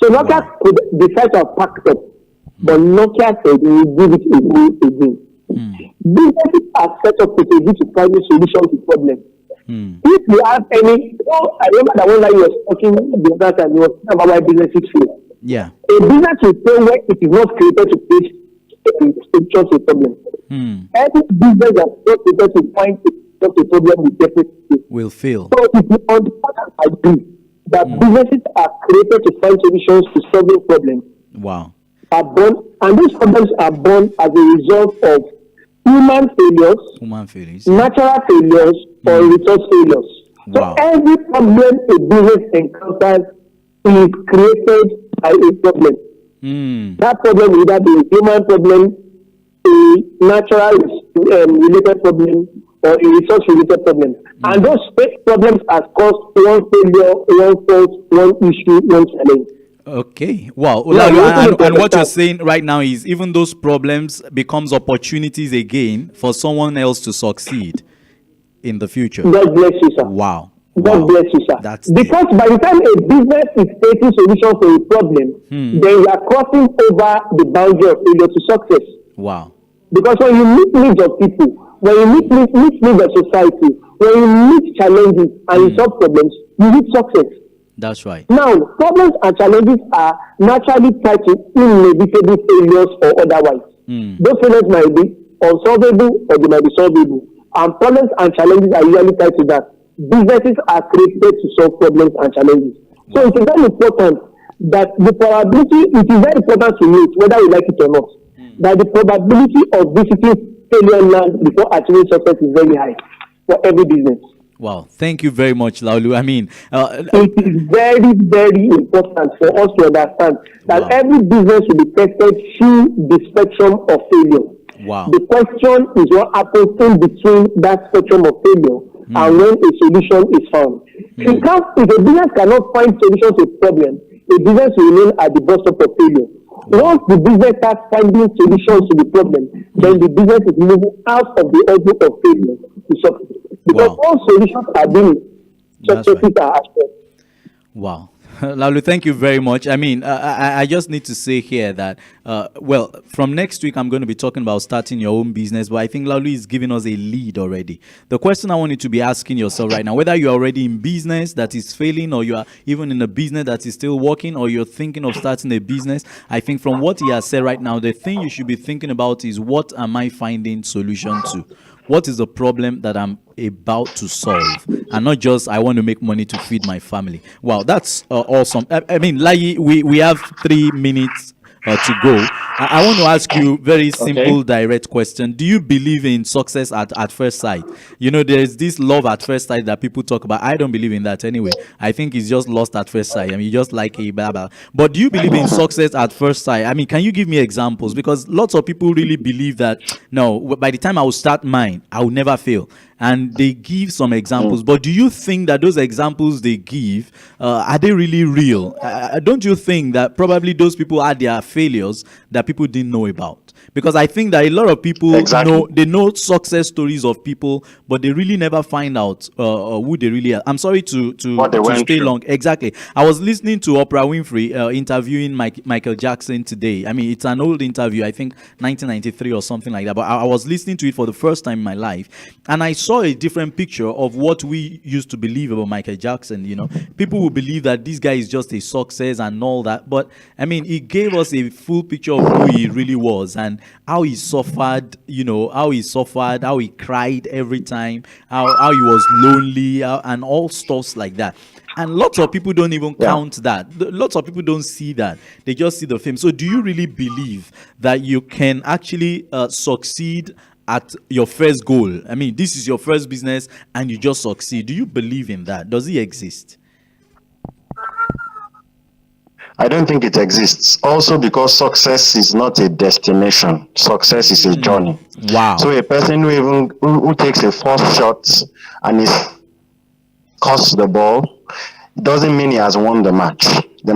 So Nokia could decide to have packed up. But Nokia said we will give it a go again. Businesses are set up with a view to find a solution to problems. If you have any, I remember that one that you were talking the other time, you were talking about why businesses fail. Yeah. A business will fail when it is not created to face solutions to a problem. Every business that is not created to find a problem will definitely fail. Will fail. So if you understand and agree that businesses are created to find solutions to solving problems, Wow. are born, and these problems are born as a result of human failures, Human failures. natural failures, or resource failures. Wow. So every problem a business encounters is created by a problem. That problem will either be a human problem, a natural related problem, or a resource related problem. And those problems are caused one failure, one fault, one issue, one challenge. Okay. Wow. Yeah, And what you're saying right now is even those problems becomes opportunities again for someone else to succeed in the future. God bless you, sir. Wow. God Wow. bless you, sir. That's because by the time a business is facing solution for a problem, then you are crossing over the boundary of failure to success. Wow. Because when you meet needs of people, when you meet needs of society, when you meet challenges and you solve problems, you reach success. That's right. Now, problems and challenges are naturally tied to inevitable failures or otherwise. Those failures might be unsolvable or they might be solvable. And problems and challenges are usually tied to that. Businesses are created to solve problems and challenges. So it is very important that the probability, it is very important to note, whether we like it or not, that the probability of visiting failure land before achieving success is very high for every business. Wow. Thank you very much, Laulu. I mean, it is very, very important for us to understand that every business will be tested through the spectrum of failure. Wow. The question is what happens in between that spectrum of failure and when a solution is found. If a business cannot find solution to a problem, a business will remain at the bus stop of failure. Once the business starts finding solutions to the problem, then the business is moving out of the orbit of failure to success. Because all solutions are being successes are aspects. Wow. Laulu, thank you very much. I mean, I just need to say here that, well, from next week, I'm going to be talking about starting your own business, but I think Laulu is giving us a lead already. The question I want you to be asking yourself right now, whether you're already in business that is failing, or you are even in a business that is still working, or you're thinking of starting a business, I think from what he has said right now, the thing you should be thinking about is, what am I finding solution to? What is the problem that I'm about to solve? And not just, I want to make money to feed my family. Wow, that's awesome. I mean, Lai, we have 3 minutes to go. I want to ask you very simple, direct question. Do you believe in success at first sight? You know, there's this love at first sight that people talk about. I don't believe in that anyway. I think it's just lost at first sight. I mean, you just like a blah, blah. But do you believe in success at first sight? I mean, can you give me examples? Because lots of people really believe that, no, by the time I will start mine, I will never fail. And they give some examples. But do you think that those examples they give, are they really real? Don't you think that probably those people had their failures that people didn't know about? Because I think that a lot of people know success stories of people, but they really never find out who they really are. I'm sorry to stay long. Exactly. I was listening to Oprah Winfrey interviewing Michael Jackson today. I mean, it's an old interview, I think 1993 or something like that. But I was listening to it for the first time in my life, and I saw a different picture of what we used to believe about Michael Jackson. You know, people will believe that this guy is just a success and all that. But I mean, he gave us a full picture of who he really was and how he suffered, how he cried every time, how he was lonely, and all stuffs like that. And lots of people don't even Yeah. count that. Lots of people don't see that. They just see the fame. So do you really believe that you can actually succeed at your first goal? I mean, this is your first business and you just succeed. Do you believe in that? Does it exist? I don't think it exists. Also, because success is not a destination. Success is a journey. Wow. So a person who takes a first shot and is cuts the ball, it doesn't mean he has won the match. He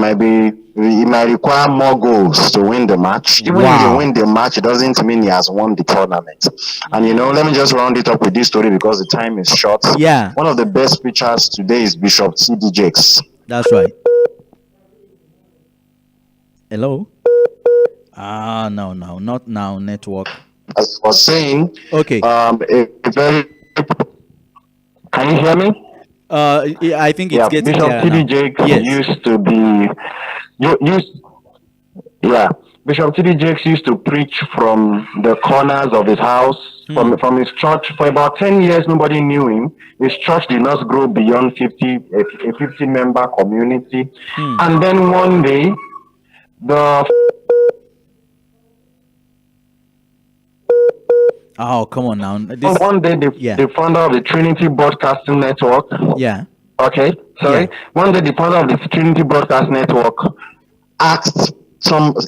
might require more goals to win the match. Even if Wow. you win the match, it doesn't mean he has won the tournament. And let me just round it up with this story because the time is short. Yeah. One of the best preachers today is Bishop T.D. Jakes. That's right. Hello? No, not now, network. As I was saying, Okay. a very... Can you hear me? Yeah, I think it's getting Bishop clearer T.D. now. Jakes Yes. used to be... Bishop T.D. Jakes used to preach from the corners of his house, from his church. For about 10 years, nobody knew him. His church did not grow beyond a 50-member community. And then one day, Oh, come on now. the founder of the Trinity Broadcasting Network. Yeah. Okay, sorry. Yeah. One day, the founder of the Trinity Broadcast Network asked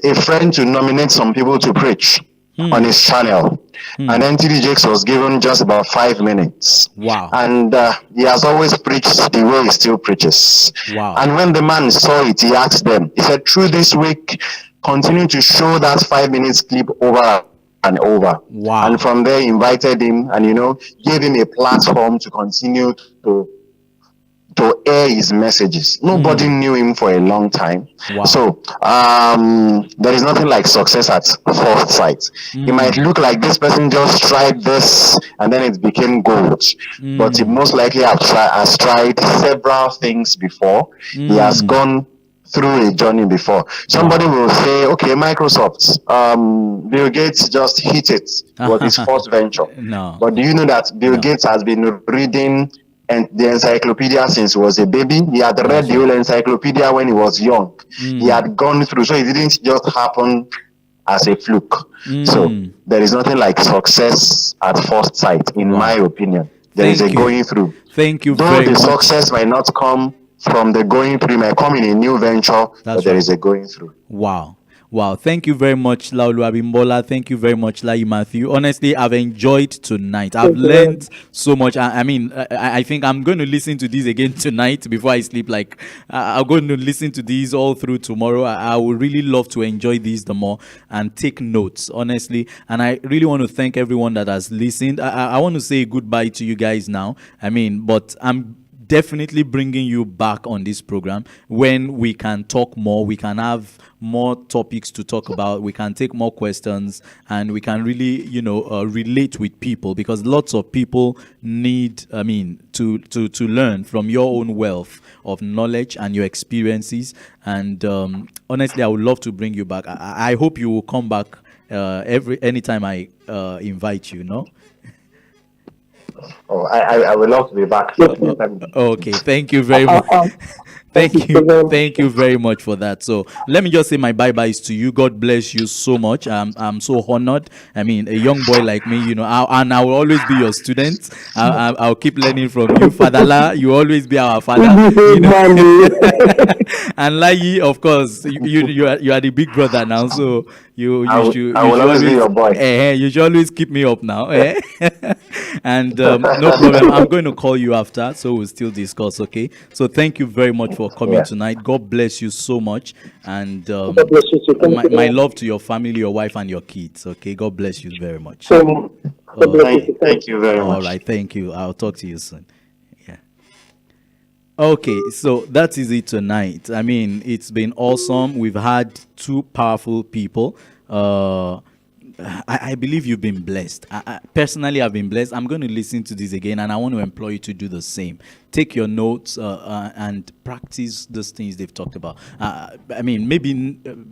a friend to nominate some people to preach on his channel. And then T.D. Jakes was given just about 5 minutes. Wow. And he has always preached the way he still preaches. Wow. And when the man saw it, he asked them, he said, through this week, continue to show that 5 minutes clip over and over. Wow. And from there, invited him and, gave him a platform to continue to air his messages. Nobody knew him for a long time. Wow. So there is nothing like success at first sight. It might look like this person just tried this and then it became gold. But he most likely has tried several things before. He has gone through a journey before. Somebody will say, okay, Microsoft, Bill Gates just hit it. It was his first venture. No. But do you know that Bill Gates has been reading the encyclopedia since he was a baby? He had read the whole encyclopedia when he was young. He had gone through, so it didn't just happen as a fluke. So there is nothing like success at first sight, in my opinion. There is a going through. Thank you Though very the much. success might not come from the going through, it might come in a new venture, but there is a going through. Wow. Wow. Thank you very much, Laulu Abimbola. Thank you very much, Lai Matthew. Honestly, I've enjoyed tonight. I've learned so much. I think I'm going to listen to these again tonight before I sleep. I'm going to listen to these all through tomorrow. I would really love to enjoy these the more and take notes, honestly. And I really want to thank everyone that has listened. I want to say goodbye to you guys now. But I'm definitely bringing you back on this program when we can talk more. We can have more topics to talk about. We can take more questions and we can really, relate with people, because lots of people need, to learn from your own wealth of knowledge and your experiences. And honestly, I would love to bring you back. I hope you will come back anytime I invite you, no? Oh, I would love to be back. Okay, thank you very much. Thank you very much for that. So let me just say my bye-byes to you. God bless you so much. I'm so honored. A young boy like me, and I will always be your student. I'll keep learning from you. Father La, you always be our father. And Lai, of course, you are the big brother now. So you should always be your boy. You should always keep me up now. And no problem. I'm going to call you after, so we'll still discuss. Okay. So thank you very much for coming tonight. God bless you so much, and God bless you too. my love to your family, your wife, and your kids. Okay. God bless you very much. God bless you. Thank you very much. All right. Thank you. I'll talk to you soon. Yeah. Okay, so that is it tonight. It's been awesome. We've had two powerful people. I believe you've been blessed. Personally, I've been blessed. I'm going to listen to this again, and I want to employ you to do the same. Take your notes and practice those things they've talked about. I mean, maybe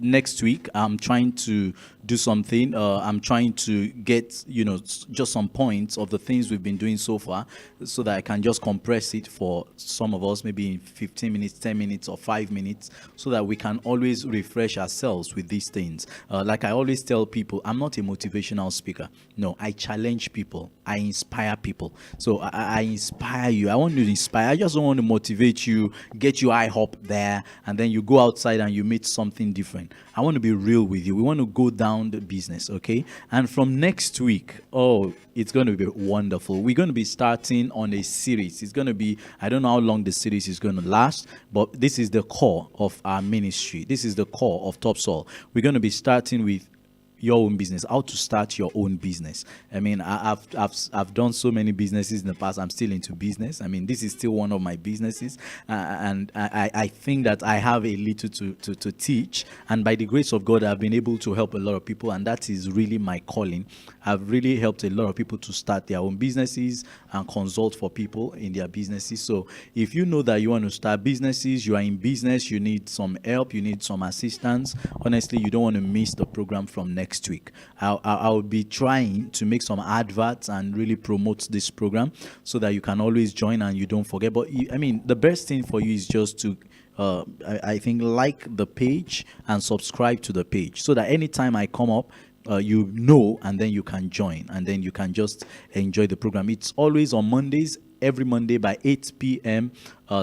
next week I'm trying to do something. I'm trying to get, just some points of the things we've been doing so far, so that I can just compress it for some of us, maybe in 15 minutes, 10 minutes, or 5 minutes, so that we can always refresh ourselves with these things. Like I always tell people, I'm not a motivational speaker. No, I challenge people. I inspire people. So I inspire you. I want to inspire. I just don't want to motivate you, get you high up there, and then you go outside and you meet something different. I want to be real with you. We want to go down the business, okay? And from next week, it's going to be wonderful. We're going to be starting on a series. It's going to be, I don't know how long the series is going to last, but this is the core of our ministry. This is the core of Topsol. We're going to be starting with your own business, how to start your own business. I mean, I've done so many businesses in the past. I'm still into business. I mean, this is still one of my businesses, and I think that I have a little to teach, and by the grace of God, I've been able to help a lot of people, and that is really my calling. I've really helped a lot of people to start their own businesses and consult for people in their businesses. So if you know that you want to start businesses, you are in business, you need some help, you need some assistance, honestly, you don't want to miss the program from next week. I'll be trying to make some adverts and really promote this program so that you can always join and you don't forget. But I mean, the best thing for you is just to I think like the page and subscribe to the page, so that anytime I come up, and then you can join, and then you can just enjoy the program. It's always on Mondays, every Monday by 8 p.m.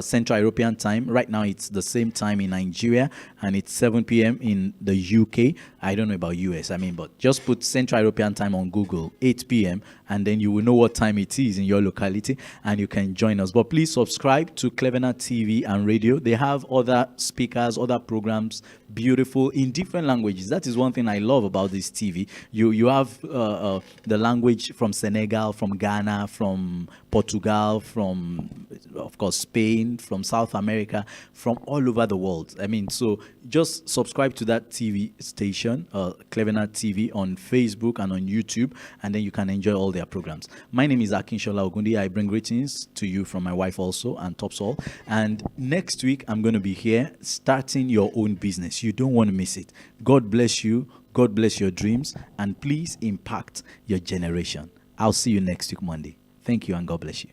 Central European time. Right now it's the same time in Nigeria, and it's 7 p.m. in the UK. I don't know about US, but just put Central European time on Google, 8 p.m., and then you will know what time it is in your locality, and you can join us. But please subscribe to Clevener TV and radio. They have other speakers, other programs, beautiful, in different languages. That is one thing I love about this TV. You have the language from Senegal, from Ghana, from Portugal, from, of course, Spain, from South America, from all over the world. So just subscribe to that TV station, Clevener TV, on Facebook and on YouTube, and then you can enjoy all their programs. My name is Akinshola Ogundi. I bring greetings to you from my wife also, and Topsol. And next week, I'm going to be here starting your own business. You don't want to miss it. God bless you. God bless your dreams. And please impact your generation. I'll see you next week, Monday. Thank you, and God bless you.